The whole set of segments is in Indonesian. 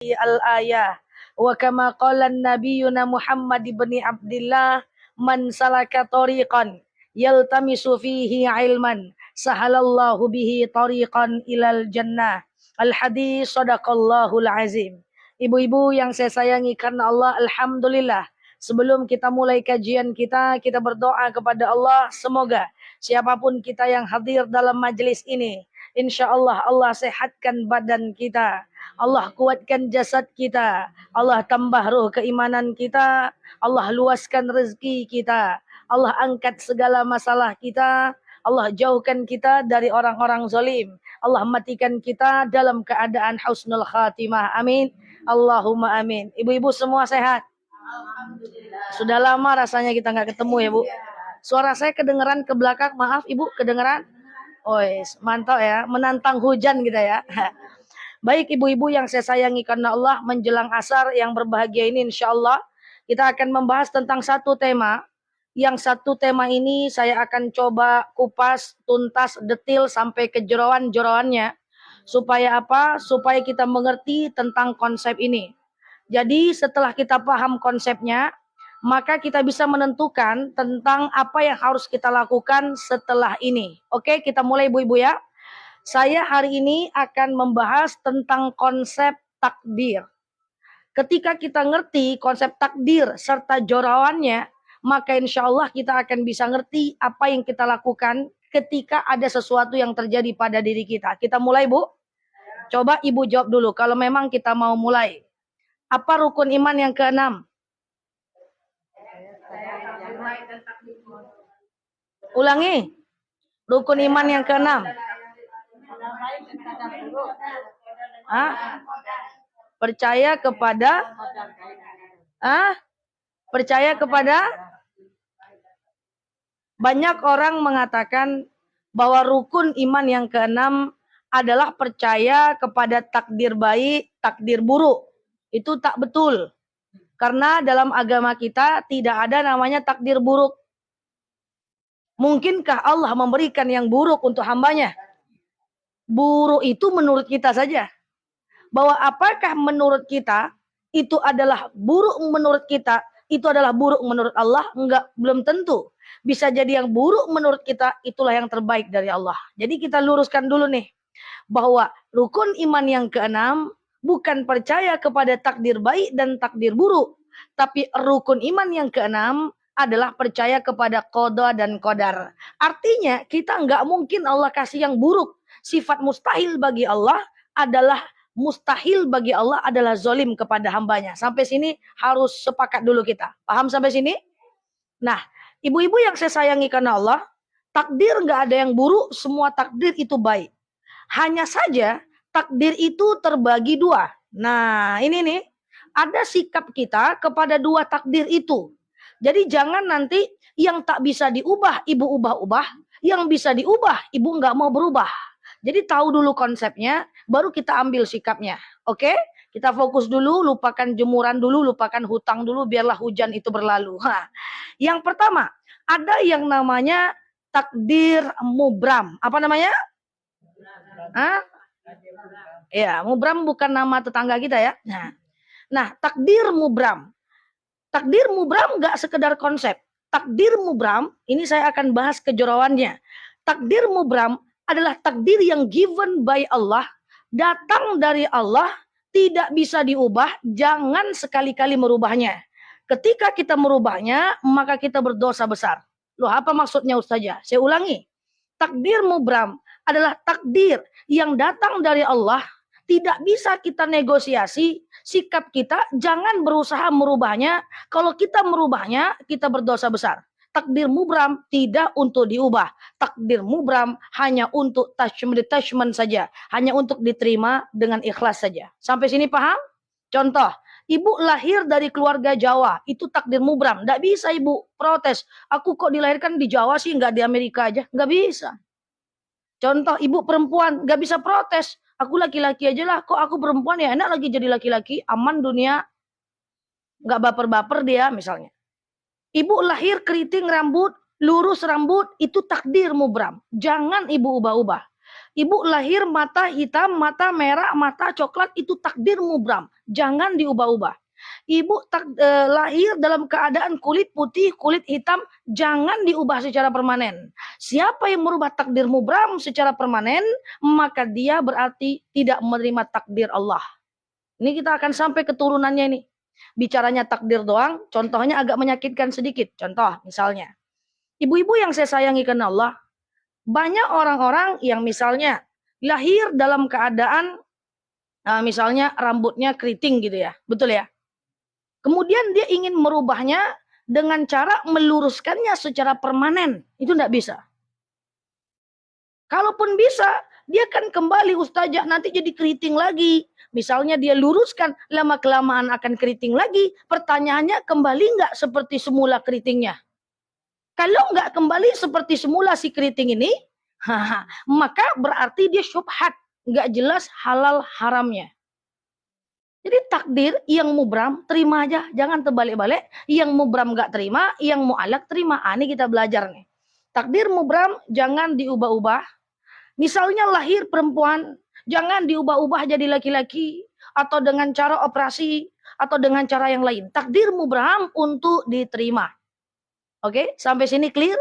hadhihi al-ayah. Wa kama qala nabiyuna Muhammad ibn Abdullah, man salaka tariqan yaltamisu fihi ilman sahalallahu bihi tariqan ilal jannah. Al-hadis sadaqallahul azim. Ibu-ibu yang saya sayangi karena Allah, alhamdulillah. Sebelum kita mulai kajian kita berdoa kepada Allah, semoga siapapun kita yang hadir dalam majelis ini, insya Allah Allah sehatkan badan kita, Allah kuatkan jasad kita, Allah tambah ruh keimanan kita, Allah luaskan rezeki kita, Allah angkat segala masalah kita, Allah jauhkan kita dari orang-orang zalim, Allah matikan kita dalam keadaan husnul khatimah. Amin. Allahumma amin. Ibu-ibu semua sehat? Alhamdulillah. Sudah lama rasanya kita nggak ketemu ya Bu. Suara saya kedengeran ke belakang, maaf Ibu, kedengeran? Oh, mantap ya, menantang hujan kita ya. Baik ibu-ibu yang saya sayangi karena Allah, menjelang asar yang berbahagia ini insya Allah kita akan membahas tentang satu tema. Yang satu tema ini saya akan coba kupas tuntas detail sampai ke jeroan-jeroannya. Supaya apa? Supaya kita mengerti tentang konsep ini. Jadi setelah kita paham konsepnya, maka kita bisa menentukan tentang apa yang harus kita lakukan setelah ini. Oke, kita mulai ibu-ibu ya. Saya hari ini akan membahas tentang konsep takdir. Ketika kita ngerti konsep takdir serta jorawannya, maka insya Allah kita akan bisa ngerti apa yang kita lakukan ketika ada sesuatu yang terjadi pada diri kita. Kita mulai Bu. Coba ibu jawab dulu kalau memang kita mau mulai. Apa rukun iman yang ke-6? Ulangi. Rukun iman yang ke-6. Percaya kepada percaya kepada. Banyak orang mengatakan bahwa rukun iman yang ke-6 adalah percaya kepada takdir baik, takdir buruk. Itu tak betul. Karena dalam agama kita tidak ada namanya takdir buruk. Mungkinkah Allah memberikan yang buruk untuk hambanya? Buruk itu menurut kita saja. Bahwa apakah menurut kita itu adalah buruk menurut kita, itu adalah buruk menurut Allah? Enggak, belum tentu. Bisa jadi yang buruk menurut kita itulah yang terbaik dari Allah. Jadi kita luruskan dulu nih. Bahwa rukun iman yang ke-6 bukan percaya kepada takdir baik dan takdir buruk. Tapi rukun iman yang ke-6 adalah percaya kepada qada dan qadar. Artinya kita nggak mungkin Allah kasih yang buruk. Sifat mustahil bagi Allah adalah mustahil bagi Allah adalah zalim kepada hambanya. Sampai sini harus sepakat dulu kita. Paham sampai sini? Nah, ibu-ibu yang saya sayangi karena Allah, takdir nggak ada yang buruk, semua takdir itu baik. Hanya saja takdir itu terbagi dua. Nah, ini nih, ada sikap kita kepada dua takdir itu. Jadi jangan nanti yang tak bisa diubah, ibu ubah-ubah. Yang bisa diubah, ibu nggak mau berubah. Jadi tahu dulu konsepnya, baru kita ambil sikapnya. Oke? Kita fokus dulu, lupakan jemuran dulu, lupakan hutang dulu, biarlah hujan itu berlalu. Yang pertama, ada yang namanya takdir mubram. Apa namanya? Ya, mubram bukan nama tetangga kita ya. Nah, takdir mubram. Takdir mubram nggak sekedar konsep. Takdir mubram, ini saya akan bahas kejorawannya. Takdir mubram adalah takdir yang given by Allah, datang dari Allah, tidak bisa diubah, jangan sekali-kali merubahnya. Ketika kita merubahnya, maka kita berdosa besar. Loh, apa maksudnya Ustazah? Saya ulangi. Takdir mubram adalah takdir yang datang dari Allah, tidak bisa kita negosiasi, sikap kita jangan berusaha merubahnya. Kalau kita merubahnya, kita berdosa besar. Takdir mubram tidak untuk diubah. Takdir mubram hanya untuk attachment saja. Hanya untuk diterima dengan ikhlas saja. Sampai sini paham? Contoh, ibu lahir dari keluarga Jawa. Itu takdir mubram. Nggak bisa ibu protes. Aku kok dilahirkan di Jawa sih, nggak di Amerika aja. Nggak bisa. Contoh, ibu perempuan. Nggak bisa protes. Aku laki-laki aja lah. Kok aku perempuan ya enak lagi jadi laki-laki. Aman dunia. Nggak baper-baper dia misalnya. Ibu lahir keriting rambut, lurus rambut, itu takdir mubram. Jangan ibu ubah-ubah. Ibu lahir mata hitam, mata merah, mata coklat, itu takdir mubram. Jangan diubah-ubah. Ibu lahir dalam keadaan kulit putih, kulit hitam, jangan diubah secara permanen. Siapa yang merubah takdir mubram secara permanen, maka dia berarti tidak menerima takdir Allah. Ini kita akan sampai keturunannya ini. Bicaranya takdir doang, contohnya agak menyakitkan sedikit. Contoh misalnya, ibu-ibu yang saya sayangi karena Allah, banyak orang-orang yang misalnya lahir dalam keadaan misalnya rambutnya keriting gitu ya, betul ya. Kemudian dia ingin merubahnya dengan cara meluruskannya secara permanen, itu tidak bisa. Kalaupun bisa, dia kan kembali ustazah nanti jadi keriting lagi. Misalnya dia luruskan, lama-kelamaan akan keriting lagi. Pertanyaannya, kembali nggak seperti semula keritingnya? Kalau nggak kembali seperti semula si keriting ini, maka berarti dia syubhat, nggak jelas halal haramnya. Jadi takdir yang mubram terima aja, jangan terbalik-balik. Yang mubram nggak terima, yang mu'alak terima. Ini kita belajar nih. Takdir mubram jangan diubah-ubah. Misalnya lahir perempuan, jangan diubah-ubah jadi laki-laki atau dengan cara operasi atau dengan cara yang lain. Takdir mubram untuk diterima. Oke, sampai sini clear?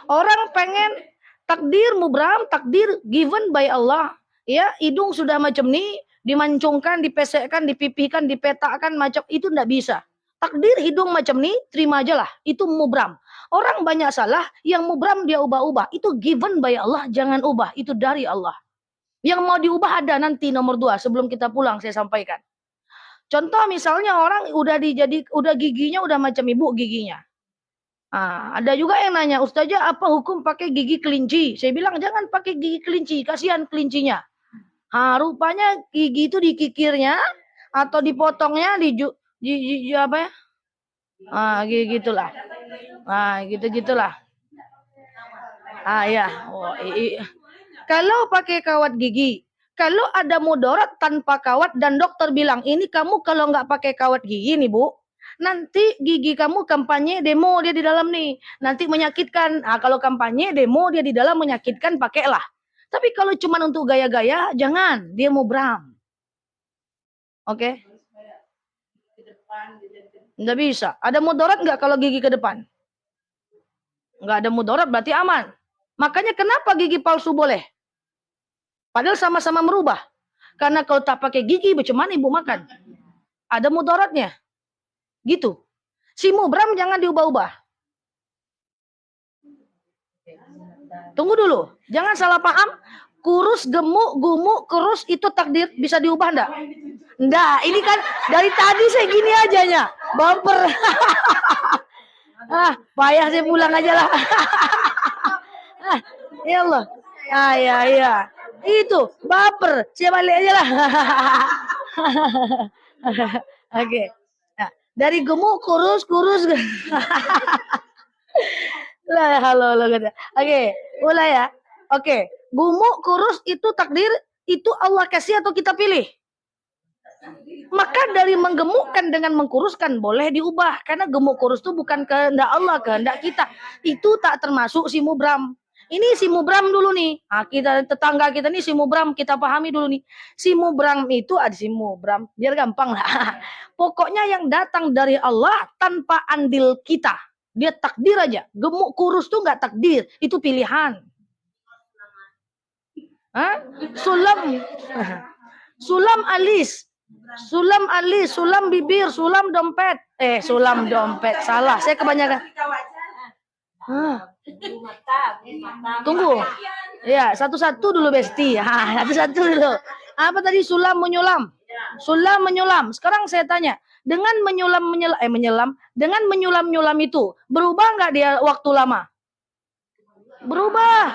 Orang pengen takdir mubram, takdir given by Allah. Ya, hidung sudah macam ini, dimancungkan, dipesekkan, dipipihkan, dipetakkan, macam itu tidak bisa. Takdir hidung macam ini, terima aja lah. Itu mubram. Orang banyak salah, yang mubram dia ubah-ubah. Itu given by Allah, jangan ubah. Itu dari Allah. Yang mau diubah ada nanti nomor 2. Sebelum kita pulang saya sampaikan. Contoh misalnya orang udah giginya udah macam ibu giginya. Ada juga yang nanya, ustazah apa hukum pakai gigi kelinci? Saya bilang jangan pakai gigi kelinci, kasihan kelincinya. Rupanya gigi itu dikikirnya atau dipotongnya apa ya? Gitulah. Gitulah. Ya. Kalau pakai kawat gigi, kalau ada mudarat tanpa kawat dan dokter bilang ini kamu kalau nggak pakai kawat gigi nih bu, nanti gigi kamu kampanye demo dia di dalam nih, nanti menyakitkan. Kalau kampanye demo dia di dalam menyakitkan, pakailah. Tapi kalau cuma untuk gaya-gaya, jangan. Dia mubram. Oke? Nggak bisa. Ada mudarat nggak kalau gigi ke depan? Nggak ada mudarat berarti aman. Makanya kenapa gigi palsu boleh? Padahal sama-sama merubah. Karena kalau tak pakai gigi, bagaimana ibu makan? Ada mudaratnya. Gitu. Si mubram jangan diubah-ubah. Tunggu dulu. Jangan salah paham. Kurus, gemuk, gumuk, kurus itu takdir. Bisa diubah enggak? Enggak. Ini kan dari tadi saya gini aja nya. Bumper. Payah saya pulang aja lah. Ya Allah. Ya. Itu. Baper. Saya balik aja lah. Oke. Dari gemuk, kurus. Halo. Oke, mulai ya. Oke, gemuk, kurus itu takdir, itu Allah kasih atau kita pilih? Maka dari menggemukkan dengan mengkuruskan boleh diubah. Karena gemuk kurus itu bukan kehendak Allah, kehendak kita. Itu tak termasuk si mubram. Ini si mubram dulu nih. Kita tetangga kita nih si mubram, kita pahami dulu nih. Si mubram itu ada si mubram, biar gampang lah. Pokoknya yang datang dari Allah tanpa andil kita. Dia takdir aja. Gemuk kurus tuh nggak takdir, itu pilihan. Sulam alis, sulam bibir, sulam dompet. Sulam dompet salah. Saya kebanyakan. Tunggu. Ya, satu-satu dulu Besti. Satu-satu dulu. Apa tadi sulam menyulam? Sulam menyulam. Sekarang saya tanya, dengan dengan menyulam itu berubah nggak dia waktu lama? Berubah.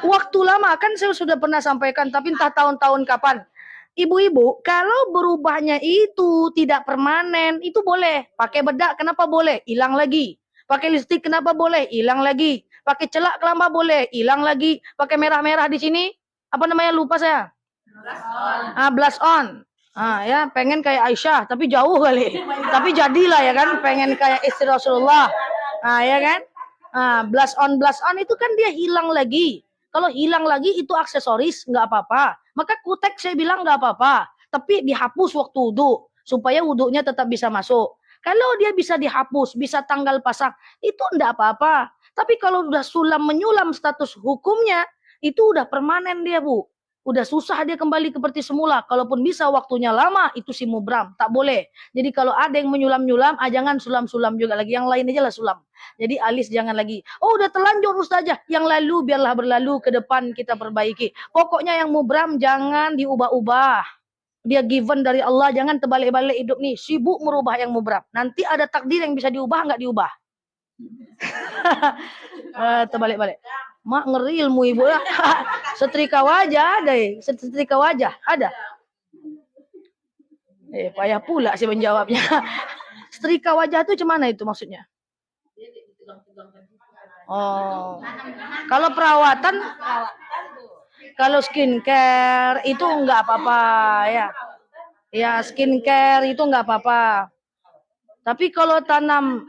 Waktu lama kan saya sudah pernah sampaikan, tapi entah tahun-tahun kapan. Ibu-ibu, kalau berubahnya itu tidak permanen, itu boleh. Pakai bedak, kenapa boleh? Hilang lagi. Pakai lipstik, kenapa boleh? Hilang lagi. Pakai celak, kenapa boleh? Hilang lagi. Pakai merah-merah di sini, apa namanya? Lupa saya. Blush on. Ya, pengen kayak Aisyah, tapi jauh kali. Tapi jadilah ya kan, pengen kayak istri Rasulullah. Ya kan? Blush on itu kan dia hilang lagi. Kalau hilang lagi itu aksesoris, nggak apa-apa. Maka kutek saya bilang nggak apa-apa. Tapi dihapus waktu wudhu. Supaya wudhunya tetap bisa masuk. Kalau dia bisa dihapus, bisa tanggal pasang, itu nggak apa-apa. Tapi kalau udah sulam menyulam status hukumnya, itu udah permanen dia, Bu. Udah susah dia kembali seperti semula. Kalaupun bisa waktunya lama, itu si mubram. Tak boleh. Jadi kalau ada yang menyulam-nyulam, jangan sulam-sulam juga lagi. Yang lain aja lah sulam. Jadi alis jangan lagi. Oh udah terlanjur ustazah. Yang lalu biarlah berlalu, ke depan kita perbaiki. Pokoknya yang mubram jangan diubah-ubah. Dia given dari Allah, jangan terbalik-balik hidup nih. Sibuk merubah yang mubram. Nanti ada takdir yang bisa diubah, nggak diubah. Terbalik-balik. Mak ngeri ilmu ibu lah. Setrika wajah ada, setrika wajah ada. Payah pula sih menjawabnya. Setrika wajah itu cemana itu maksudnya? Oh, kalau perawatan, kalau skincare itu enggak apa-apa ya. Ya skincare itu enggak apa-apa. Tapi kalau tanam,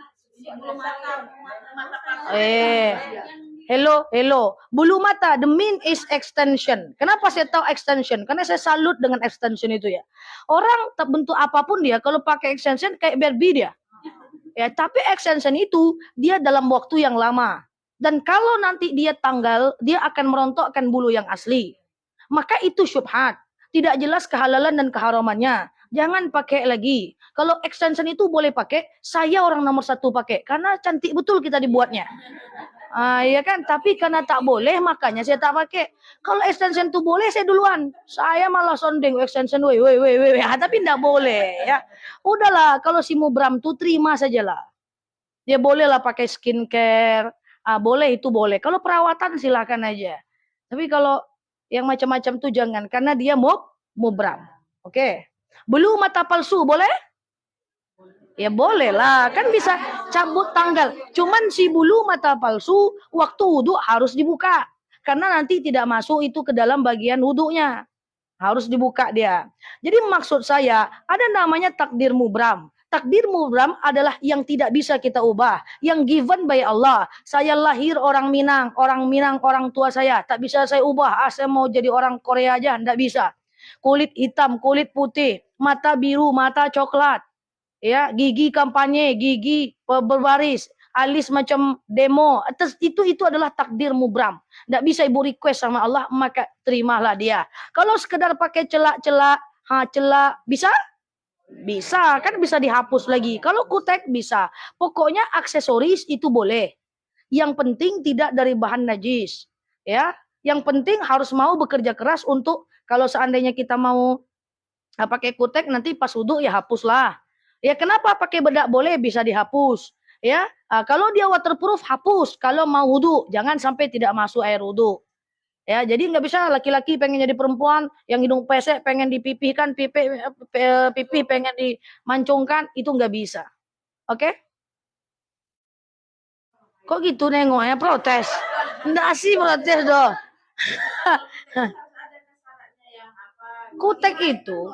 Hello. Bulu mata, the mean is extension. Kenapa saya tahu extension? Karena saya salut dengan extension itu ya. Orang bentuk apapun dia, kalau pakai extension kayak Barbie dia. Ya, tapi extension itu dia dalam waktu yang lama. Dan kalau nanti dia tanggal, dia akan merontokkan bulu yang asli. Maka itu syubhat. Tidak jelas kehalalan dan keharamannya. Jangan pakai lagi. Kalau extension itu boleh pakai, saya orang nomor 1 pakai. Karena cantik betul kita dibuatnya. Ya kan, tapi karena tak boleh makanya saya tak pakai. Kalau extension itu boleh saya duluan. Saya malah sondeng extension, tapi enggak boleh ya. Udahlah, kalau si mubram tuh terima sajalah. Dia bolehlah pakai skincare, boleh itu boleh. Kalau perawatan silakan aja. Tapi kalau yang macam-macam tuh jangan, karena dia mubram. Oke. Bulu mata palsu boleh? Ya boleh lah, kan bisa cabut tanggal. Cuman si bulu mata palsu waktu wudhu harus dibuka. Karena nanti tidak masuk itu ke dalam bagian wudhunya. Harus dibuka dia. Jadi maksud saya, ada namanya takdir mubram. Takdir mubram adalah yang tidak bisa kita ubah. Yang given by Allah. Saya lahir orang Minang, orang tua saya. Tak bisa saya ubah, saya mau jadi orang Korea aja, tidak bisa. Kulit hitam, kulit putih, mata biru, mata coklat. Ya, gigi kampanye, gigi berbaris, alis macam demo. Itu adalah takdir mubram. Tidak bisa ibu request sama Allah, maka terimalah dia. Kalau sekedar pakai celak-celak, bisa? Bisa, kan bisa dihapus lagi. Kalau kutek bisa. Pokoknya aksesoris itu boleh. Yang penting tidak dari bahan najis. Ya, yang penting harus mau bekerja keras untuk, kalau seandainya kita mau pakai kutek nanti pas wudhu ya hapuslah. Ya kenapa pakai bedak boleh bisa dihapus. Ya, kalau dia waterproof hapus. Kalau mau wudhu jangan sampai tidak masuk air wudhu. Ya, jadi nggak bisa laki-laki pengen jadi perempuan yang hidung pesek pengen dipipihkan, pipi pengen dimancungkan, itu nggak bisa. Oke? Kok gitu nengoknya protes? Nggak sih protes dong. Kutek itu.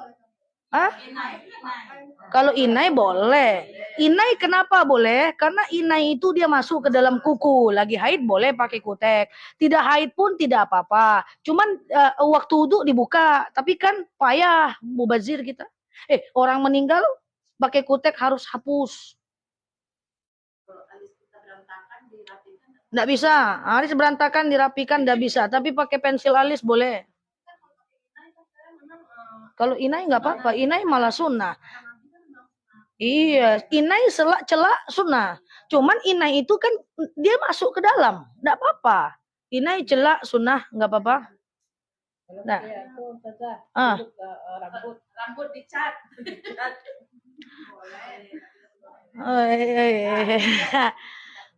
Kalau inai boleh. Inai kenapa boleh? Karena inai itu dia masuk ke dalam kuku. Lagi haid boleh pakai kutek. Tidak haid pun tidak apa-apa. Cuman waktu wudhu dibuka. Tapi kan payah mubazir kita. Orang meninggal pakai kutek harus hapus. Nggak bisa. Alis berantakan dirapikan nggak bisa. Tapi pakai pensil alis boleh. Kalau inai nggak apa-apa, inai malah sunnah. Iya, inai celak sunnah. Cuman inai itu kan dia masuk ke dalam, nggak apa-apa. Inai celak sunnah nggak apa-apa. Nah, rambut dicat.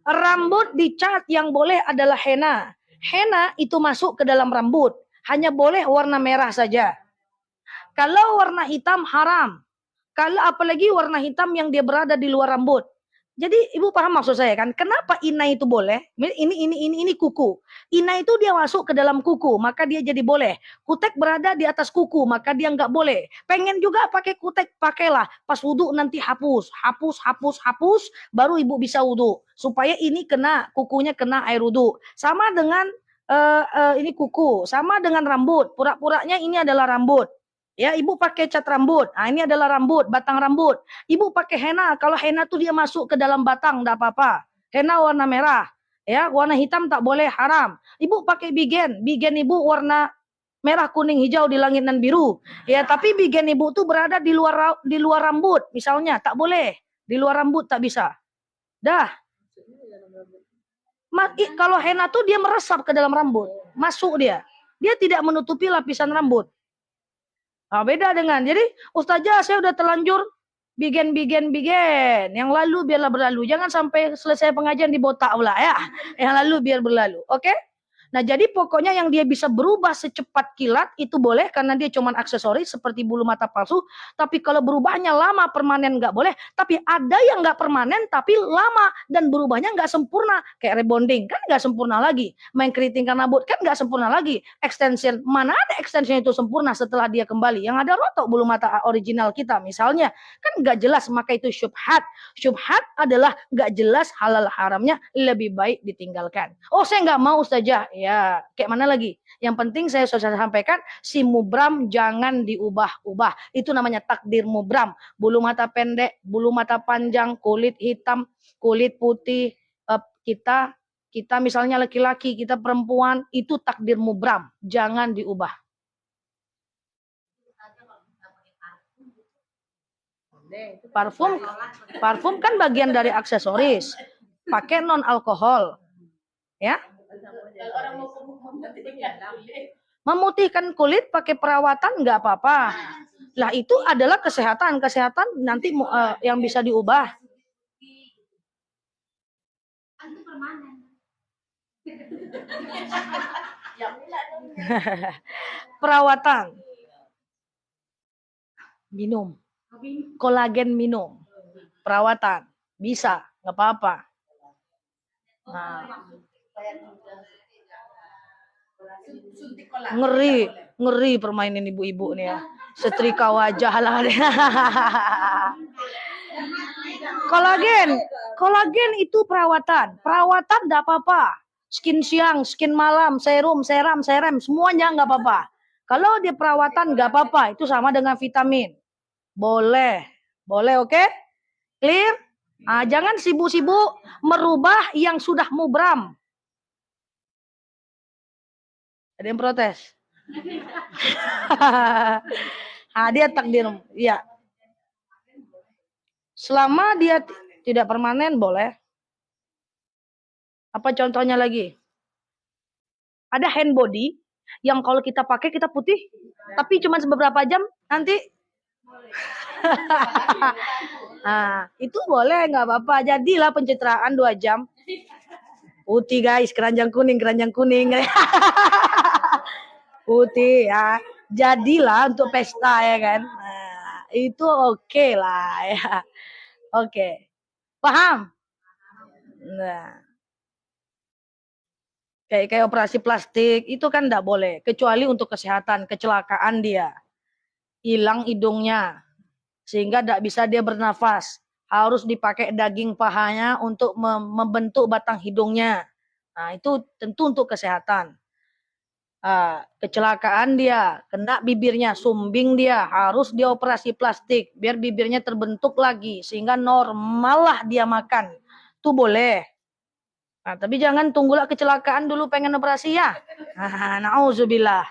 Rambut dicat yang boleh adalah henna. Henna itu masuk ke dalam rambut, hanya boleh warna merah saja. Kalau warna hitam haram. Kalau apalagi warna hitam yang dia berada di luar rambut. Jadi ibu paham maksud saya kan? Kenapa inai itu boleh? Ini kuku. Inai itu dia masuk ke dalam kuku, maka dia jadi boleh. Kutek berada di atas kuku, maka dia nggak boleh. Pengen juga pakai kutek, pakailah. Pas wudhu nanti hapus, baru ibu bisa wudhu. Supaya ini kukunya kena air wudhu. Sama dengan ini kuku, sama dengan rambut. Pura-puranya ini adalah rambut. Ya, ibu pakai cat rambut. Nah, ini adalah rambut, batang rambut. Ibu pakai henna. Kalau henna tuh dia masuk ke dalam batang, enggak apa-apa. Henna warna merah. Ya, warna hitam tak boleh, haram. Ibu pakai bigen. Bigen ibu warna merah, kuning, hijau di langit dan biru. Ya, tapi bigen ibu tuh berada di luar rambut, misalnya, tak boleh. Di luar rambut tak bisa. Dah. Kalau henna tuh dia meresap ke dalam rambut, masuk dia. Dia tidak menutupi lapisan rambut. Nah, beda dengan, jadi Ustazah saya udah terlanjur bigen. Yang lalu biarlah berlalu. Jangan sampai selesai pengajian dibotak pula ya. Yang lalu biar berlalu. Oke? Nah, jadi pokoknya yang dia bisa berubah secepat kilat itu boleh karena dia cuma aksesoris seperti bulu mata palsu. Tapi kalau berubahnya lama permanen nggak boleh. Tapi ada yang nggak permanen tapi lama dan berubahnya nggak sempurna. Kayak rebonding kan nggak sempurna lagi. Main keriting rambut kan nggak sempurna lagi. Extension, mana ada extension itu sempurna setelah dia kembali. Yang ada rotok bulu mata original kita misalnya. Kan nggak jelas, maka itu syubhat. Syubhat adalah nggak jelas halal haramnya, lebih baik ditinggalkan. Oh, saya nggak mau Ustazah. Ya, kayak mana lagi? Yang penting saya sudah sampaikan, si mubram jangan diubah-ubah. Itu namanya takdir mubram. Bulu mata pendek, bulu mata panjang, kulit hitam, kulit putih. Kita misalnya laki-laki, kita perempuan, itu takdir mubram. Jangan diubah. Parfum kan bagian dari aksesoris. Pakai non alkohol. Ya. Memutihkan kulit pakai perawatan nggak apa-apa. Lah itu adalah kesehatan nanti yang bisa diubah. Perawatan. Minum. Kolagen minum. Perawatan. Bisa, nggak apa-apa. Nah. Ngeri permainan ibu-ibu nih ya. Setrika wajah lah. Kolagen itu perawatan enggak apa-apa. Skin siang, skin malam, serum, semuanya enggak apa-apa. Kalau dia perawatan enggak apa-apa, itu sama dengan vitamin. Boleh, oke? Okay? Clear? Nah, jangan sibuk-sibuk merubah yang sudah mubram. Ada yang protes? Dia takdir, ya. Selama dia tidak permanen boleh. Apa contohnya lagi? Ada hand body yang kalau kita pakai kita putih, tapi cuma beberapa jam nanti. Nah, itu boleh, nggak apa-apa. Jadilah pencitraan 2 jam. Putih guys, keranjang kuning. Putih ya. Jadilah untuk pesta ya kan. Nah, itu oke lah ya. Oke. Paham? Nah. Kayak operasi plastik itu kan enggak boleh kecuali untuk kesehatan, kecelakaan dia. Hilang hidungnya sehingga enggak bisa dia bernafas. Harus dipakai daging pahanya untuk membentuk batang hidungnya. Nah, itu tentu untuk kesehatan. Kecelakaan dia, kena bibirnya, sumbing dia, harus dioperasi plastik biar bibirnya terbentuk lagi sehingga normal lah dia makan. Itu boleh. Nah, tapi jangan tunggulah kecelakaan dulu pengen operasi ya. Nauzubillah.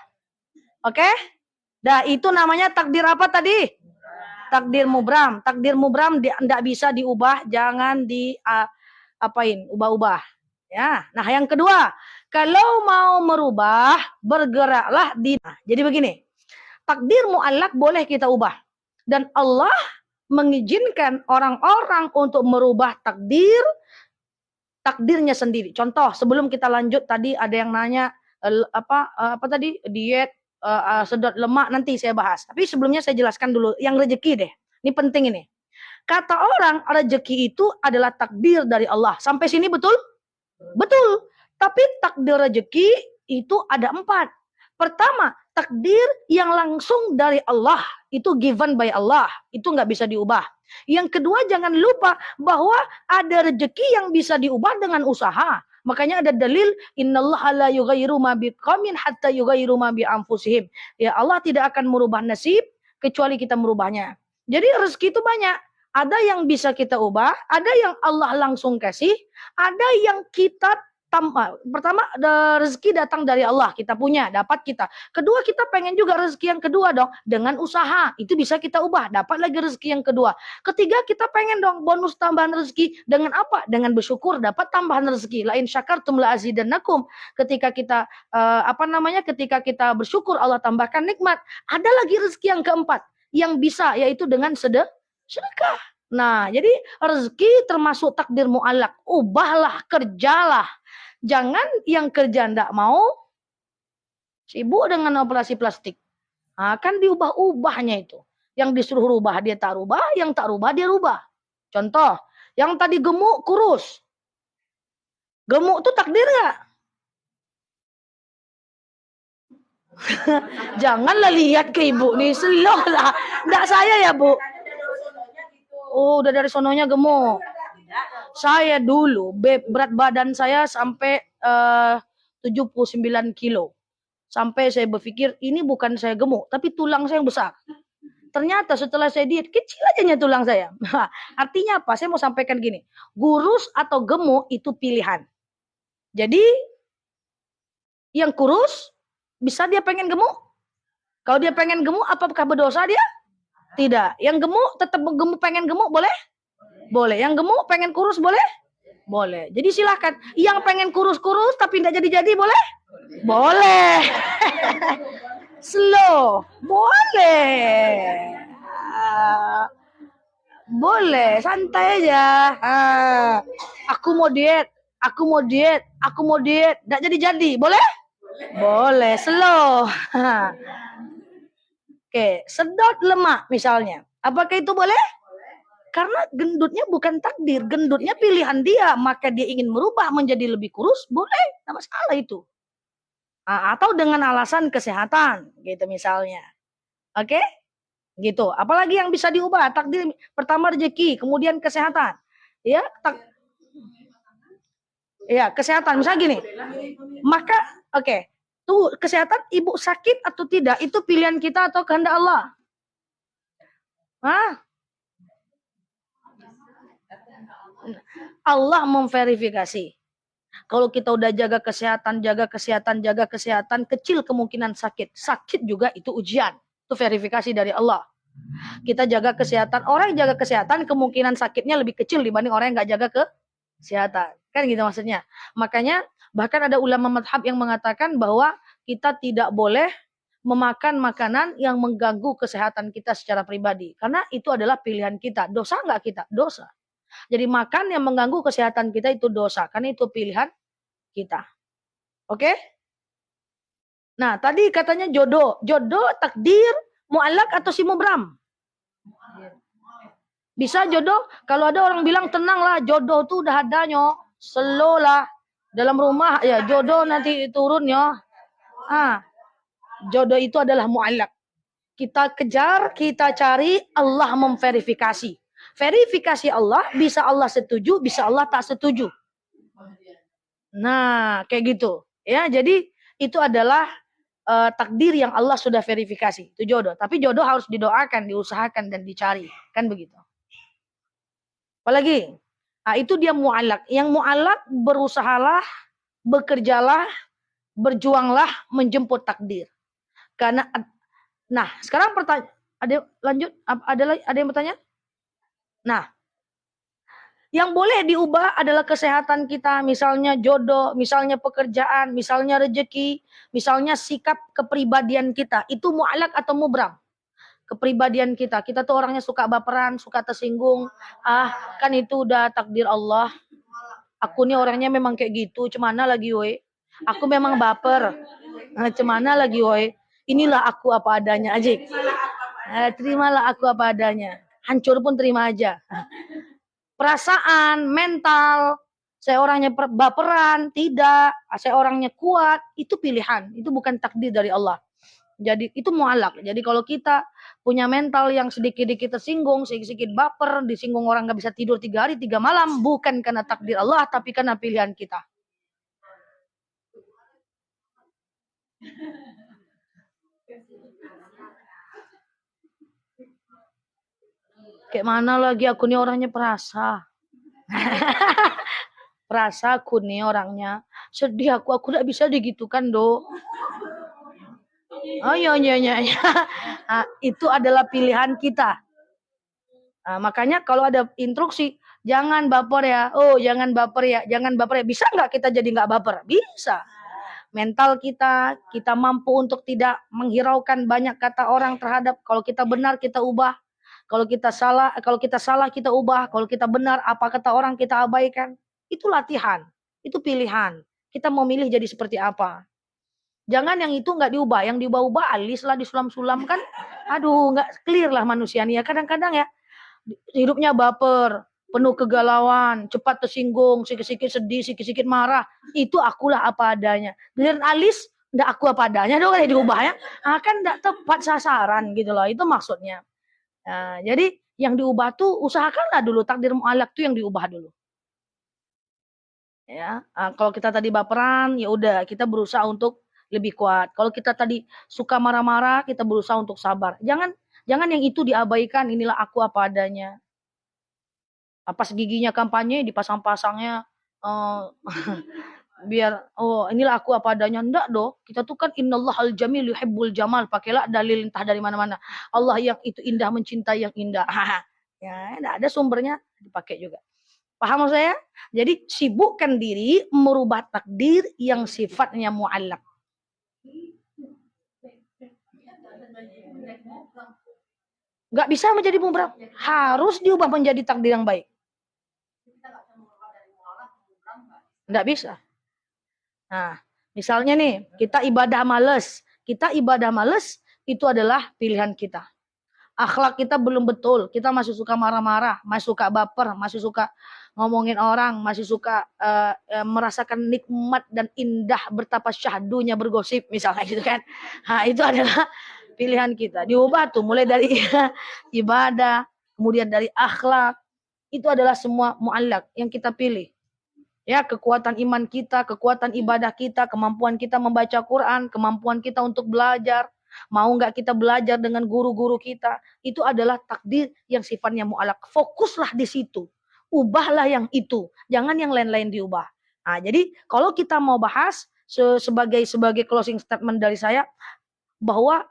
Oke? Dah, itu namanya takdir apa tadi? Takdir mubram. Takdir mubram tidak bisa diubah, jangan ubah-ubah. Ya. Nah, yang kedua, kalau mau merubah, bergeraklah jadi begini. Takdir mu'allaq boleh kita ubah. Dan Allah mengizinkan orang-orang untuk merubah takdirnya sendiri. Contoh, sebelum kita lanjut tadi ada yang nanya apa tadi diet sedot lemak, nanti saya bahas. Tapi sebelumnya saya jelaskan dulu yang rezeki deh. Ini penting ini. Kata orang, rezeki itu adalah takdir dari Allah. Sampai sini betul? Betul. Tapi takdir rezeki itu ada 4. Pertama, takdir yang langsung dari Allah. Itu given by Allah. Itu nggak bisa diubah. Yang kedua, jangan lupa bahwa ada rezeki yang bisa diubah dengan usaha. Makanya ada dalil, innallaha la yughayyiru ma biqaumin hatta yughayyiru ma bi anfusihim. Ya, Allah tidak akan merubah nasib kecuali kita merubahnya. Jadi rezeki itu banyak. Ada yang bisa kita ubah, ada yang Allah langsung kasih, ada yang kita tambah. Pertama, rezeki datang dari Allah, kita punya, dapat kita. Kedua, kita pengen juga rezeki yang kedua dong, dengan usaha. Itu bisa kita ubah, dapat lagi rezeki yang kedua. Ketiga, kita pengen dong bonus tambahan rezeki. Dengan apa? Dengan bersyukur, dapat tambahan rezeki. La in syakartum la azidannakum. Ketika kita ketika kita bersyukur, Allah tambahkan nikmat. Ada lagi rezeki yang keempat yang bisa, yaitu dengan sedekah. Nah, jadi rezeki termasuk takdir mu'allak. Ubahlah, kerjalah. Jangan yang kerja ndak mau, sibuk dengan operasi plastik. Nah, kan diubah-ubahnya itu. Yang disuruh rubah dia tak rubah, yang tak rubah dia rubah. Contoh, yang tadi gemuk kurus. Gemuk tuh takdir nggak? Janganlah lihat ke ibu nih, slow lah. Nggak saya ya, Bu. Oh, udah dari sononya gemuk. Saya dulu, berat badan saya sampai 79 kilo. Sampai saya berpikir, ini bukan saya gemuk, tapi tulang saya yang besar. Ternyata setelah saya diet, kecil aja tulang saya. Artinya apa? Saya mau sampaikan gini, kurus atau gemuk itu pilihan. Jadi, yang kurus, bisa dia pengen gemuk? Kalau dia pengen gemuk, apakah berdosa dia? Tidak. Yang gemuk, tetap gemuk, pengen gemuk, boleh? Boleh. Yang gemuk pengen kurus boleh? Boleh. Jadi silahkan. Yang pengen kurus-kurus tapi tidak jadi-jadi boleh? Boleh. Slow. Boleh. Boleh. Santai aja. Aku mau diet. Aku mau diet. Aku mau diet. Tidak jadi-jadi. Boleh? Boleh. Slow. Oke. Sedot lemak misalnya. Apakah itu boleh? Karena gendutnya bukan takdir, gendutnya pilihan dia, maka dia ingin merubah menjadi lebih kurus, boleh, tidak masalah itu. Atau dengan alasan kesehatan, gitu misalnya. Oke? Gitu. Apalagi yang bisa diubah? Takdir pertama rezeki, kemudian kesehatan. Ya, kesehatan. Misalnya gini. Maka, oke. Tuh, kesehatan ibu sakit atau tidak, itu pilihan kita atau kehendak Allah? Allah memverifikasi. Kalau kita udah jaga kesehatan, kecil kemungkinan sakit. Sakit juga itu ujian. Itu verifikasi dari Allah. Kita jaga kesehatan, orang yang jaga kesehatan kemungkinan sakitnya lebih kecil dibanding orang yang nggak jaga kesehatan. Kan gitu maksudnya. Makanya bahkan ada ulama madhab yang mengatakan bahwa kita tidak boleh memakan makanan yang mengganggu kesehatan kita secara pribadi. Karena itu adalah pilihan kita. Dosa nggak kita? Dosa. Jadi makan yang mengganggu kesehatan kita itu dosa. Karena itu pilihan kita. Oke? Nah, tadi katanya jodoh. Jodoh, takdir, mu'allak atau si mubram? Bisa jodoh? Kalau ada orang bilang tenanglah, jodoh tuh udah adanya. Slow lah. Dalam rumah ya jodoh nanti turun ya. Jodoh itu adalah mu'allak. Kita kejar, kita cari, Allah memverifikasi. Verifikasi Allah, bisa Allah setuju, bisa Allah tak setuju. Nah, kayak gitu. Ya, jadi itu adalah takdir yang Allah sudah verifikasi. Itu jodoh. Tapi jodoh harus didoakan, diusahakan, dan dicari. Kan begitu. Apalagi? Itu dia mu'allak. Yang mu'allak berusahalah, bekerjalah, berjuanglah menjemput takdir. Karena, nah sekarang pertanyaan, ada lanjut? Ada yang bertanya? Nah, yang boleh diubah adalah kesehatan kita, misalnya jodoh, misalnya pekerjaan, misalnya rezeki, misalnya sikap kepribadian kita. Itu mu'allak atau mubram? Kepribadian kita. Kita tuh orangnya suka baperan, suka tersinggung. Kan itu udah takdir Allah. Aku nih orangnya memang kayak gitu. Cemana lagi woi? Aku memang baper. Cemana lagi woi? Inilah aku apa adanya aja. Terimalah aku apa adanya. hancur pun terima aja. Perasaan, mental, saya orangnya baperan, tidak, saya orangnya kuat, itu pilihan, itu bukan takdir dari Allah. Jadi itu mu'alak. Jadi kalau kita punya mental yang sedikit-sedikit tersinggung, sedikit-sedikit baper, disinggung orang nggak bisa tidur 3 hari 3 malam, bukan karena takdir Allah, tapi karena pilihan kita. Kayak mana lagi aku nih orangnya perasa. Perasa aku nih orangnya. Sedih aku gak bisa digitukan, Do. Oh iya. Nah, itu adalah pilihan kita. Nah, makanya kalau ada instruksi, jangan baper ya. Oh, jangan baper ya. Jangan baper ya. Bisa nggak kita jadi nggak baper? Bisa. Mental kita mampu untuk tidak menghiraukan banyak kata orang terhadap. Kalau kita benar kita ubah. Kalau kita salah kita ubah. Kalau kita benar apa kata orang kita abaikan. Itu latihan. Itu pilihan. Kita mau milih jadi seperti apa. Jangan yang itu nggak diubah. Yang diubah-ubah alis lah disulam-sulam kan. Aduh, nggak clear lah manusia nih ya. Kadang-kadang ya hidupnya baper, penuh kegalauan, cepat tersinggung, sikit-sikit sedih, sikit-sikit marah. Itu akulah apa adanya. Giliran alis, ndak aku apa adanya dong kayak diubah ya. Nah, kan ndak tepat sasaran gitu loh. Itu maksudnya. Nah, jadi yang diubah tuh usahakanlah dulu takdir mu'alak tuh yang diubah dulu. Ya, kalau kita tadi baperan, ya udah kita berusaha untuk lebih kuat. Kalau kita tadi suka marah-marah, kita berusaha untuk sabar. Jangan yang itu diabaikan. Inilah aku apa adanya. Pas giginya kampanye dipasang-pasangnya biar inilah aku apa adanya. Enggak dong. Kita tuh kan innallahal jamil yuhibbul jamal. Pakailah dalil entah dari mana-mana. Allah yang itu indah mencintai yang indah. Ya, enggak ada sumbernya dipakai juga. Paham maksud saya? Jadi sibukkan diri merubah takdir yang sifatnya mu'allaq. Enggak bisa menjadi mubrab. Harus diubah menjadi takdir yang baik. Enggak bisa. Nah, misalnya nih, kita ibadah males. Kita ibadah males, itu adalah pilihan kita. Akhlak kita belum betul. Kita masih suka marah-marah, masih suka baper, masih suka ngomongin orang, masih suka merasakan nikmat dan indah betapa syahdunya bergosip, misalnya gitu kan. Nah, itu adalah pilihan kita. Diubah tuh, mulai dari ibadah, kemudian dari akhlak. Itu adalah semua mu'allaq yang kita pilih. Ya, kekuatan iman kita, kekuatan ibadah kita, kemampuan kita membaca Quran, kemampuan kita untuk belajar, mau nggak kita belajar dengan guru-guru kita, itu adalah takdir yang sifatnya mu'alaq. Fokuslah di situ, ubahlah yang itu, jangan yang lain-lain diubah. Nah, jadi kalau kita mau bahas sebagai closing statement dari saya, bahwa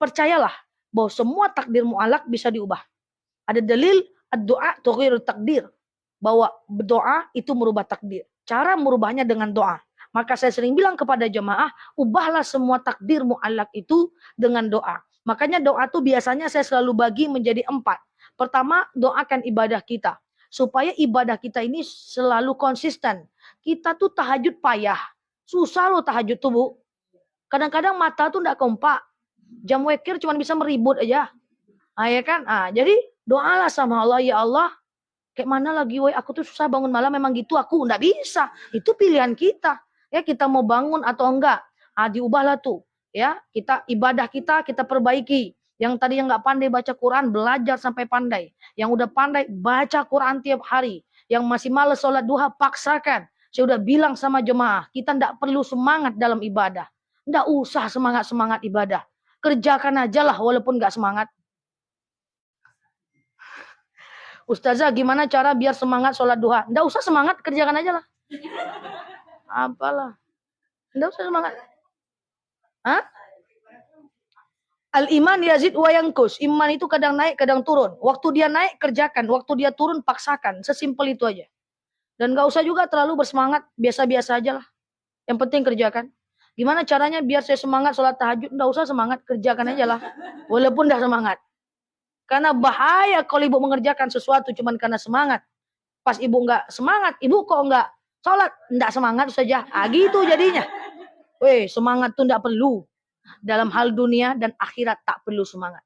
percayalah bahwa semua takdir mu'alaq bisa diubah. Ada dalil ad-du'a tughirut takdir. Bahwa berdoa itu merubah takdir. Cara merubahnya dengan doa. Maka saya sering bilang kepada jemaah, ubahlah semua takdir mu'allaq itu dengan doa. Makanya doa itu biasanya saya selalu bagi menjadi 4. Pertama, doakan ibadah kita. Supaya ibadah kita ini selalu konsisten. Kita tuh tahajud payah. Susah loh tahajud tuh, Bu. Kadang-kadang mata tuh enggak kompak. Jam wekir cuma bisa meribut aja. Ya kan? Jadi doalah sama Allah, ya Allah, kayak mana lagi, woi aku tuh susah bangun malam, memang gitu aku enggak bisa. Itu pilihan kita. Ya, kita mau bangun atau enggak. Diubahlah tuh. Ya, kita ibadah kita perbaiki. Yang tadi yang enggak pandai baca Quran, belajar sampai pandai. Yang udah pandai baca Quran tiap hari. Yang masih malas sholat duha, paksakan. Saya udah bilang sama jemaah, kita enggak perlu semangat dalam ibadah. Enggak usah semangat-semangat ibadah. Kerjakan aja lah walaupun enggak semangat. Ustazah, gimana cara biar semangat sholat duha? Nggak usah semangat, kerjakan aja lah. Apalah. Nggak usah semangat. Al-iman yazid wa yankus. Iman itu kadang naik, kadang turun. Waktu dia naik, kerjakan. Waktu dia turun, paksakan. Sesimpel itu aja. Dan nggak usah juga terlalu bersemangat. Biasa-biasa aja lah. Yang penting kerjakan. Gimana caranya biar saya semangat sholat tahajud? Nggak usah semangat, kerjakan aja lah. Walaupun dah semangat. Karena bahaya kalau ibu mengerjakan sesuatu cuma karena semangat. Pas ibu nggak semangat, ibu kok nggak sholat, nggak semangat saja. Gitu jadinya. Semangat tuh nggak perlu. Dalam hal dunia dan akhirat tak perlu semangat.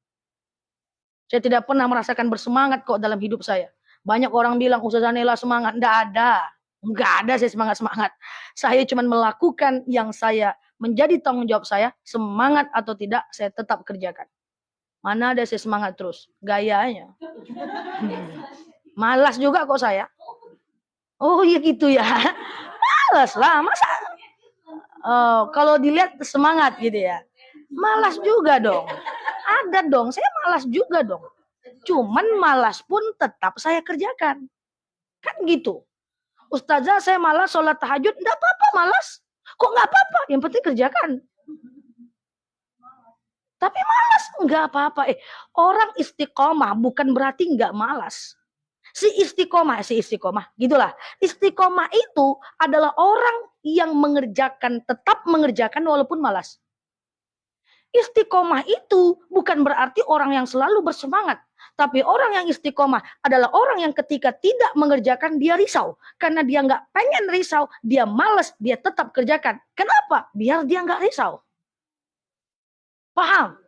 Saya tidak pernah merasakan bersemangat kok dalam hidup saya. Banyak orang bilang, Ustazah Nela semangat. Nggak ada. Nggak ada saya semangat-semangat. Saya cuma melakukan yang saya menjadi tanggung jawab saya. Semangat atau tidak, saya tetap kerjakan. Mana ada saya semangat terus. Gayanya. Malas juga kok saya. Oh iya gitu ya. Malas lah. Masa? Kalau dilihat semangat gitu ya. Malas juga dong. Ada dong, saya malas juga dong. Cuman malas pun tetap saya kerjakan. Kan gitu. Ustazah saya malas sholat tahajud, enggak apa-apa malas. Kok enggak apa-apa? Yang penting kerjakan. Tapi malas enggak apa-apa. Orang istiqomah bukan berarti enggak malas. Si istiqomah, gitulah. Istiqomah itu adalah orang yang mengerjakan, tetap mengerjakan walaupun malas. Istiqomah itu bukan berarti orang yang selalu bersemangat. Tapi orang yang istiqomah adalah orang yang ketika tidak mengerjakan dia risau. Karena dia nggak pengen risau, dia malas, dia tetap kerjakan. Kenapa? Biar dia nggak risau. Paham?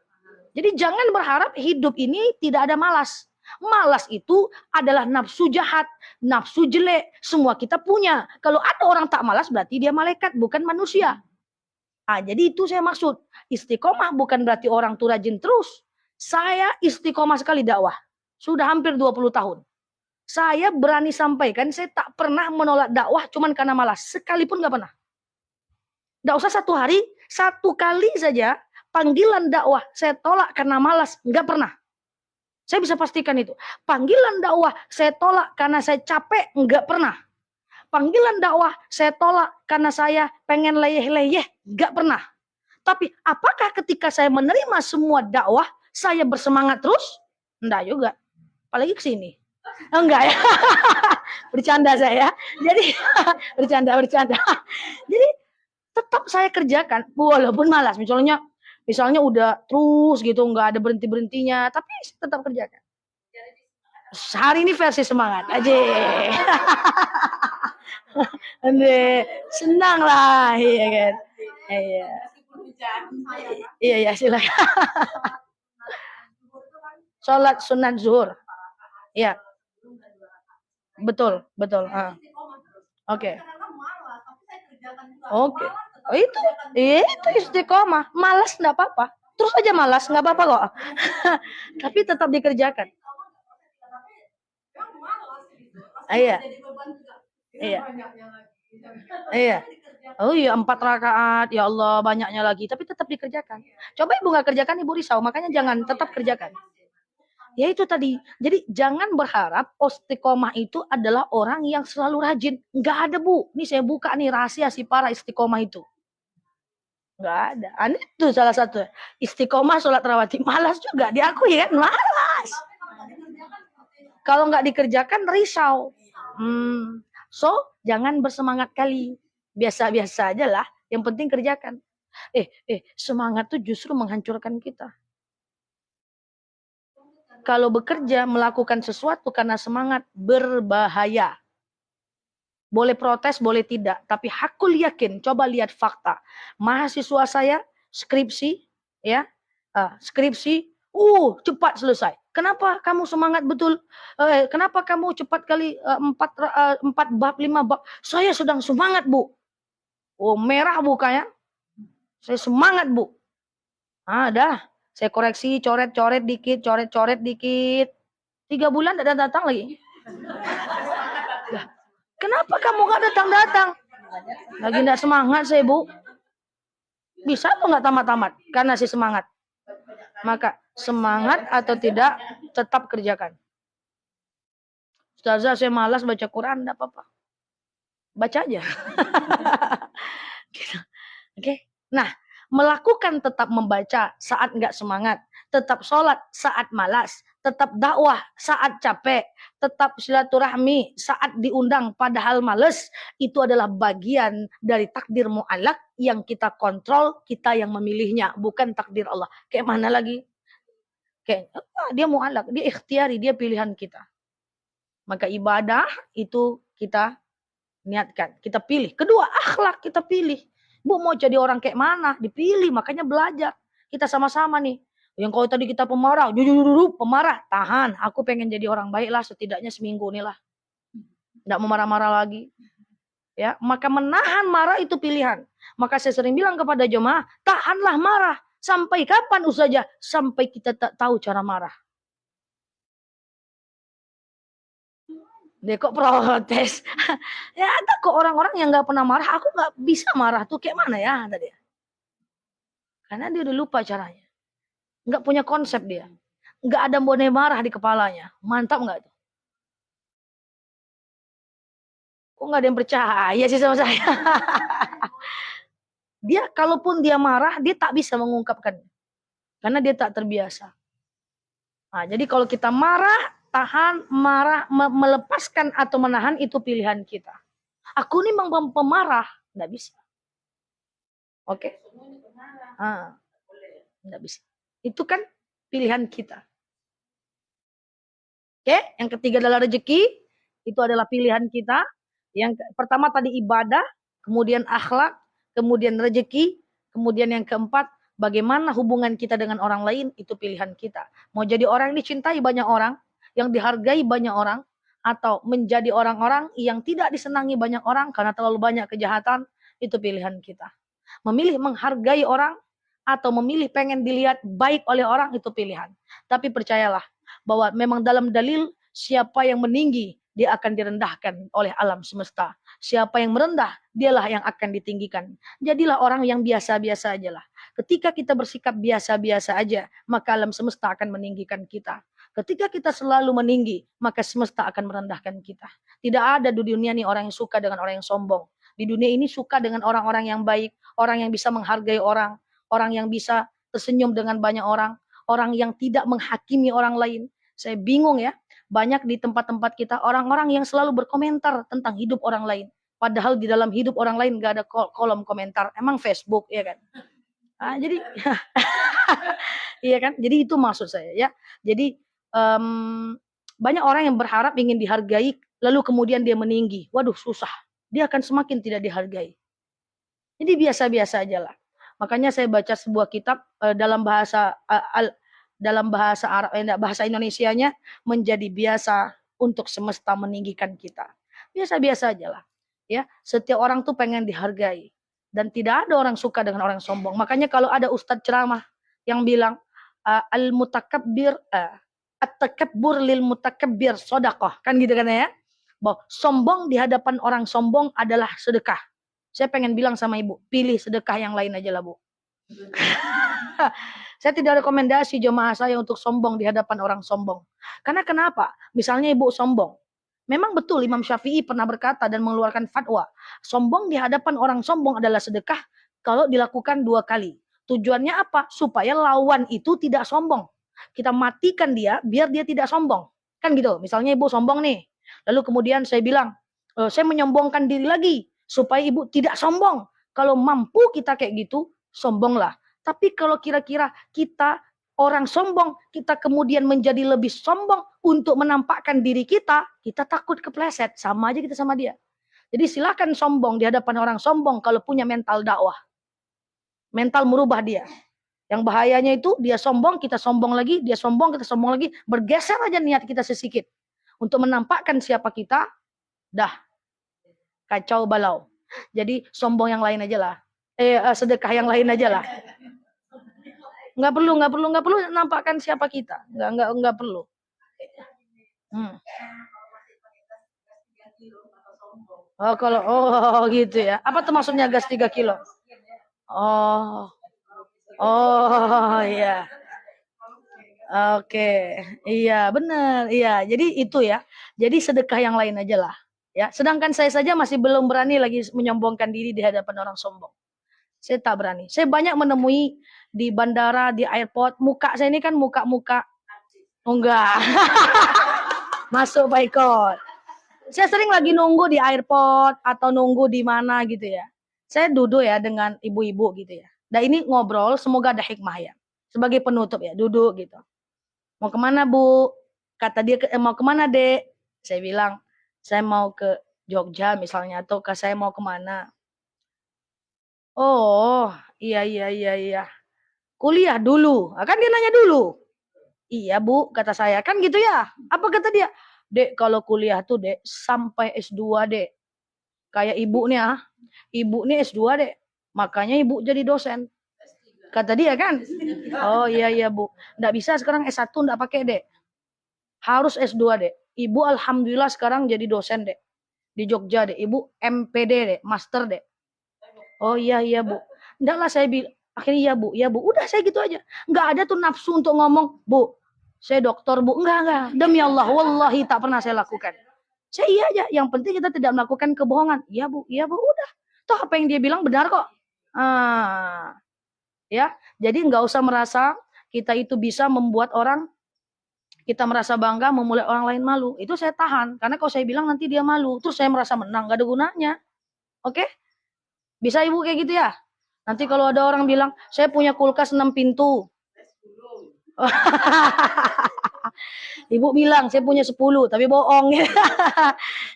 Jadi jangan berharap hidup ini tidak ada malas. Malas itu adalah nafsu jahat, nafsu jelek. Semua kita punya. Kalau ada orang tak malas berarti dia malaikat, bukan manusia. Jadi itu saya maksud. Istiqomah bukan berarti orang itu rajin terus. Saya istiqomah sekali dakwah. Sudah hampir 20 tahun. Saya berani sampaikan, saya tak pernah menolak dakwah cuman karena malas. Sekalipun gak pernah. Gak usah 1 hari, 1 kali saja panggilan dakwah saya tolak karena malas. Gak pernah. Saya bisa pastikan itu. Panggilan dakwah saya tolak karena saya capek. Gak pernah. Panggilan dakwah saya tolak karena saya pengen leyeh-leyeh. Gak pernah. Tapi apakah ketika saya menerima semua dakwah, saya bersemangat terus? Enggak juga. Apalagi kesini. Enggak ya. Bercanda saya. Jadi bercanda. Jadi tetap saya kerjakan walaupun malas. Misalnya udah terus gitu, nggak ada berhenti-berhentinya, tapi tetap kerjakan. Hari ini versi semangat aja. Senang lah, iya kan. Iya, silakan. Sholat sunat zuhur. Iya. Betul. Oke. Itu istiqomah. Malas enggak apa-apa. Terus aja malas, enggak apa-apa kok. Tapi tetap dikerjakan. Iya. Oh iya, 4 rakaat. Ya Allah, banyaknya lagi. Tapi tetap dikerjakan. Coba ibu nggak kerjakan, ibu risau. Makanya jangan, tetap kerjakan. Ya itu tadi. Jadi jangan berharap istiqomah itu adalah orang yang selalu rajin. Nggak ada, Bu. Ini saya buka nih rahasia si para istiqomah itu. Nggak ada. Aneh itu salah satu. Istiqomah sholat rawatib. Malas juga. Diakui kan? Malas. Kalau nggak dikerjakan risau. So, jangan bersemangat kali. Biasa-biasa aja lah. Yang penting kerjakan. Semangat tuh justru menghancurkan kita. Kalau bekerja, melakukan sesuatu karena semangat, berbahaya. Boleh protes, boleh tidak. Tapi hakul yakin, coba lihat fakta. Mahasiswa saya, skripsi, cepat selesai. Kenapa kamu semangat betul? Kenapa kamu cepat kali 4 bab, 5 bab? Saya sedang semangat, Bu. Oh, merah bukanya. Saya semangat, Bu. Dah. Saya koreksi, coret-coret dikit. 3 bulan tidak datang lagi. Kenapa kamu nggak datang-datang? Lagi nggak semangat saya, Bu. Bisa atau nggak tamat-tamat? Karena si semangat. Maka semangat atau tidak, tetap kerjakan. Ustazah, saya malas baca Quran, enggak apa-apa. Baca aja. Gitu. Oke. Nah, melakukan tetap membaca saat enggak semangat, tetap sholat saat malas, tetap dakwah saat capek, tetap silaturahmi saat diundang padahal males, itu adalah bagian dari takdir mu'allaq yang kita kontrol, kita yang memilihnya, bukan takdir Allah. Kayak mana lagi? Kayak dia mu'allaq, dia ikhtiari, dia pilihan kita. Maka ibadah itu kita niatkan, kita pilih. Kedua, akhlak kita pilih. Bu mau jadi orang kayak mana? Dipilih, makanya belajar. Kita sama-sama nih. Yang kalau tadi kita pemarah, jujur pemarah, tahan. Aku pengen jadi orang baik lah, setidaknya seminggu nih lah. Nggak mau marah-marah lagi. Ya, maka menahan marah itu pilihan. Maka saya sering bilang kepada jemaah, tahanlah marah. Sampai kapan saja? Sampai kita tak tahu cara marah. Dia kok protes. Ya ada kok orang-orang yang nggak pernah marah. Aku nggak bisa marah tuh kayak mana ya tadi. Karena dia udah lupa caranya. Nggak punya konsep dia. Nggak ada bonek marah di kepalanya. Mantap nggak tuh? Kok nggak ada yang percaya sih sama saya? Dia kalaupun dia marah, dia tak bisa mengungkapkannya. Karena dia tak terbiasa. Nah, jadi kalau kita marah, tahan, marah, melepaskan atau menahan itu pilihan kita. Aku ini memang pemarah, nggak bisa. Oke? Nggak bisa. Itu kan pilihan kita. Oke? Yang ketiga adalah rezeki. Itu adalah pilihan kita. Yang pertama tadi ibadah, kemudian akhlak, kemudian rezeki, kemudian yang keempat bagaimana hubungan kita dengan orang lain, itu pilihan kita. Mau jadi orang yang dicintai banyak orang, yang dihargai banyak orang, atau menjadi orang-orang yang tidak disenangi banyak orang karena terlalu banyak kejahatan, itu pilihan kita. Memilih menghargai orang atau memilih pengen dilihat baik oleh orang, itu pilihan. Tapi percayalah bahwa memang dalam dalil siapa yang meninggi dia akan direndahkan oleh alam semesta. Siapa yang merendah, dialah yang akan ditinggikan. Jadilah orang yang biasa-biasa aja lah. Ketika kita bersikap biasa-biasa aja, maka alam semesta akan meninggikan kita. Ketika kita selalu meninggi, maka semesta akan merendahkan kita. Tidak ada di dunia ini orang yang suka dengan orang yang sombong. Di dunia ini suka dengan orang-orang yang baik, orang yang bisa menghargai orang, orang yang bisa tersenyum dengan banyak orang yang tidak menghakimi orang lain. Saya bingung ya, banyak di tempat-tempat kita orang-orang yang selalu berkomentar tentang hidup orang lain. Padahal di dalam hidup orang lain gak ada kolom komentar. Emang Facebook, ya kan? Jadi, iya kan? Jadi itu maksud saya ya. Jadi banyak orang yang berharap ingin dihargai, lalu kemudian dia meninggi. Waduh, susah. Dia akan semakin tidak dihargai. Jadi biasa-biasa aja lah. Makanya saya baca sebuah kitab dalam bahasa Arab, bahasa Indonesianya, menjadi biasa untuk semesta meninggikan kita. Biasa-biasa aja lah. Ya, setiap orang tuh pengen dihargai dan tidak ada orang suka dengan orang sombong. Makanya kalau ada ustadz ceramah yang bilang al-mutakabbir at-takabbur lil mutakabbir sedekah, kan gitu kan ya? Bahwa sombong di hadapan orang sombong adalah sedekah. Saya pengen bilang sama ibu, pilih sedekah yang lain aja lah bu. Saya tidak rekomendasi jemaah saya untuk sombong di hadapan orang sombong. Karena kenapa? Misalnya ibu sombong. Memang betul Imam Syafi'i pernah berkata dan mengeluarkan fatwa. Sombong di hadapan orang sombong adalah sedekah kalau dilakukan 2 kali. Tujuannya apa? Supaya lawan itu tidak sombong. Kita matikan dia biar dia tidak sombong. Kan gitu. Misalnya ibu sombong nih. Lalu kemudian saya bilang, saya menyombongkan diri lagi. Supaya ibu tidak sombong. Kalau mampu kita kayak gitu, sombonglah. Tapi kalau kira-kira kita orang sombong, kita kemudian menjadi lebih sombong untuk menampakkan diri kita, kita takut kepleset. Sama aja kita sama dia. Jadi silakan sombong di hadapan orang sombong kalau punya mental dakwah. Mental merubah dia. Yang bahayanya itu dia sombong, kita sombong lagi, dia sombong, kita sombong lagi. Bergeser aja niat kita sesikit. Untuk menampakkan siapa kita, dah. Kacau balau. Jadi sombong yang lain aja lah. Sedekah yang lain aja lah. Nggak perlu nampakkan siapa kita. Nggak perlu. Oh, kalau gitu ya. Apa tuh maksudnya gas 3 kilo? Oh. Oh, iya. Oke. Iya, benar. Iya, jadi itu ya. Jadi sedekah yang lain aja lah. Ya, sedangkan saya saja masih belum berani lagi menyombongkan diri di hadapan orang sombong. Saya tak berani. Saya banyak menemui di bandara, di airport, muka saya ini kan muka-muka. Oh, enggak. Masuk Pak Iko. Saya sering lagi nunggu di airport atau nunggu di mana gitu ya. Saya duduk ya dengan ibu-ibu gitu ya. Dan ini ngobrol, semoga ada hikmah ya. Sebagai penutup ya, duduk gitu. Mau kemana Bu? Kata dia, mau kemana Dek? Saya bilang, saya mau ke Jogja misalnya, atau saya mau kemana. Oh, iya. Kuliah dulu. Kan dia nanya dulu. Iya Bu, kata saya. Kan gitu ya. Apa kata dia? Dek, kalau kuliah tuh dek, sampai S2 dek. Kayak ibu nih ah. Ibu nih S2 dek. Makanya ibu jadi dosen. Kata dia kan. Oh iya iya Bu. Nggak bisa sekarang S1 nggak pakai dek. Harus S2 dek. Ibu alhamdulillah sekarang jadi dosen dek. Di Jogja dek. Ibu MPD dek. Master dek. Oh iya iya Bu. Enggak lah saya bilang. Akhirnya iya Bu. Udah saya gitu aja. Nggak ada tuh nafsu untuk ngomong. Bu, saya dokter Bu. Enggak. Demi Allah. Wallahi tak pernah saya lakukan. Saya iya aja. Yang penting kita tidak melakukan kebohongan. Iya Bu. Udah. Toh apa yang dia bilang benar kok. Ah, ya. Jadi nggak usah merasa kita itu bisa membuat orang, kita merasa bangga memulai orang lain malu. Itu saya tahan. Karena kalau saya bilang nanti dia malu. Terus saya merasa menang. Nggak ada gunanya. Oke? Bisa Ibu kayak gitu ya? Nanti kalau ada orang bilang, saya punya kulkas 6 pintu. Ibu bilang, saya punya 10, tapi bohong.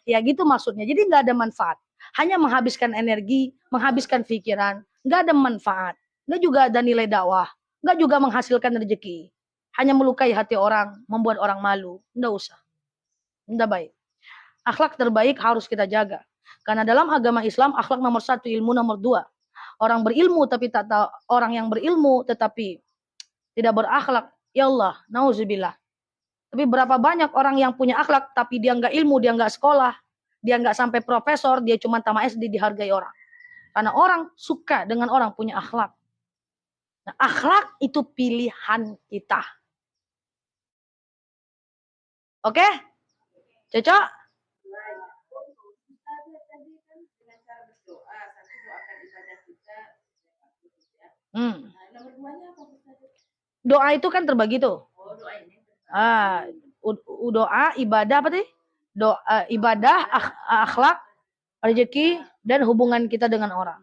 Ya gitu maksudnya. Jadi nggak ada manfaat. Hanya menghabiskan energi, menghabiskan pikiran. Nggak ada manfaat. Nggak juga ada nilai dakwah. Nggak juga menghasilkan rezeki. Hanya melukai hati orang, membuat orang malu. Nggak usah. Nggak baik. Akhlak terbaik harus kita jaga. Karena dalam agama Islam, akhlak nomor 1, ilmu nomor 2. Orang berilmu tapi tak tahu, orang yang berilmu tetapi tidak berakhlak, ya Allah, nauzubillah. Tapi berapa banyak orang yang punya akhlak tapi dia nggak ilmu, dia nggak sekolah, dia nggak sampai profesor, dia cuma tamat SD dihargai orang. Karena orang suka dengan orang punya akhlak. Nah, akhlak itu pilihan kita. Oke? Cocok? Hmm. Doa itu kan terbagi tuh. Ah, doa, ibadah apa tadi? Doa, ibadah, akhlak, rezeki, dan hubungan kita dengan orang.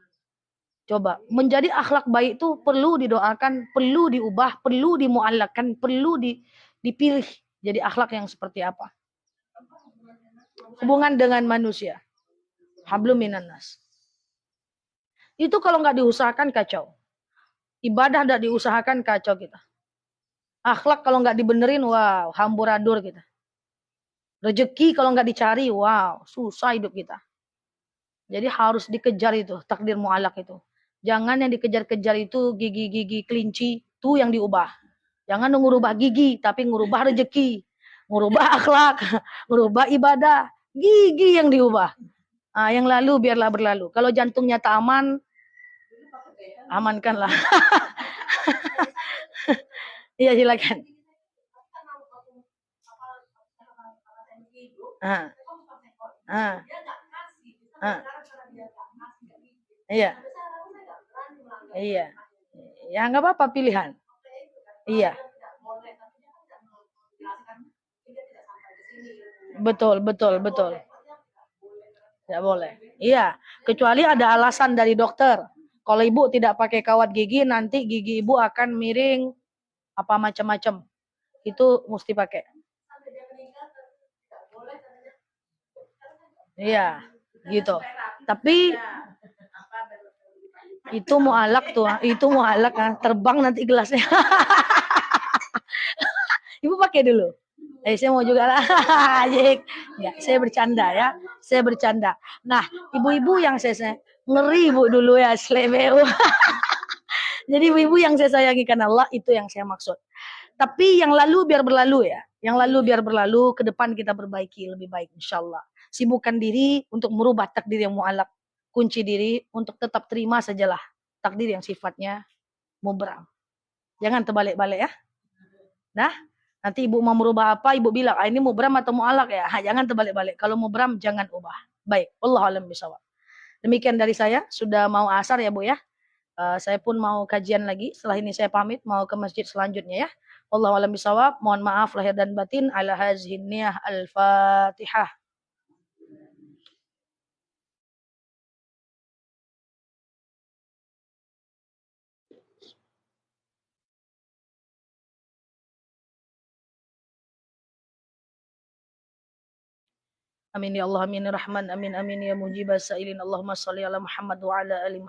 Coba, menjadi akhlak baik itu perlu didoakan, perlu diubah, perlu dimu'allakkan, perlu dipilih jadi akhlak yang seperti apa. Hubungan dengan manusia. Hablum minan nas. Itu kalau nggak diusahakan kacau. Ibadah nggak diusahakan kacau kita. Akhlak kalau nggak dibenerin, wow, hamburadur kita. Rezeki kalau nggak dicari, wow, susah hidup kita. Jadi harus dikejar itu, takdir mu'alak itu. Jangan yang dikejar-kejar itu gigi-gigi kelinci, itu yang diubah. Jangan ngurubah gigi, tapi ngurubah rezeki, ngurubah akhlak, ngurubah ibadah. Gigi yang diubah. Nah, yang lalu biarlah berlalu. Kalau jantungnya tak aman, amankanlah. Iya silakan. Ah. Ah. Ah. Iya. Iya. Ya nggak apa-apa pilihan. Iya. Betul. Tidak boleh. Iya, kecuali ada alasan dari dokter. Kalau ibu tidak pakai kawat gigi, nanti gigi ibu akan miring, apa macam-macam. Itu mesti pakai. Iya, gitu. Tapi itu mualak tuh, itu mualak kan, terbang nanti gelasnya. Ibu pakai dulu. Saya mau juga lah. Ya, saya bercanda ya. Saya bercanda. Nah, ibu-ibu yang saya ngeri bu dulu ya, slebeu. Jadi ibu-ibu yang saya sayangi karena Allah, itu yang saya maksud. Tapi yang lalu biar berlalu ya. Yang lalu biar berlalu, ke depan kita perbaiki lebih baik insyaAllah. Sibukkan diri untuk merubah takdir yang mu'alak. Kunci diri untuk tetap terima sajalah takdir yang sifatnya mubram. Jangan terbalik-balik ya. Nah, nanti ibu mau merubah apa, ibu bilang, ini mubram atau mu'alak ya. Jangan terbalik-balik. Kalau mubram, jangan ubah. Baik, wallahu a'lam bishawab. Demikian dari saya, sudah mau asar ya Bu ya. Saya pun mau kajian lagi. Setelah ini saya pamit mau ke masjid selanjutnya ya. Wallahu a'lam bishawab. Mohon maaf lahir dan batin. Ala hazihi niyah al-Fatihah. Amin ya Allah, amin ya Rahman, amin amin ya mujibas sa'ilin. Allahumma salli ala Muhammad wa ala ali Muhammad.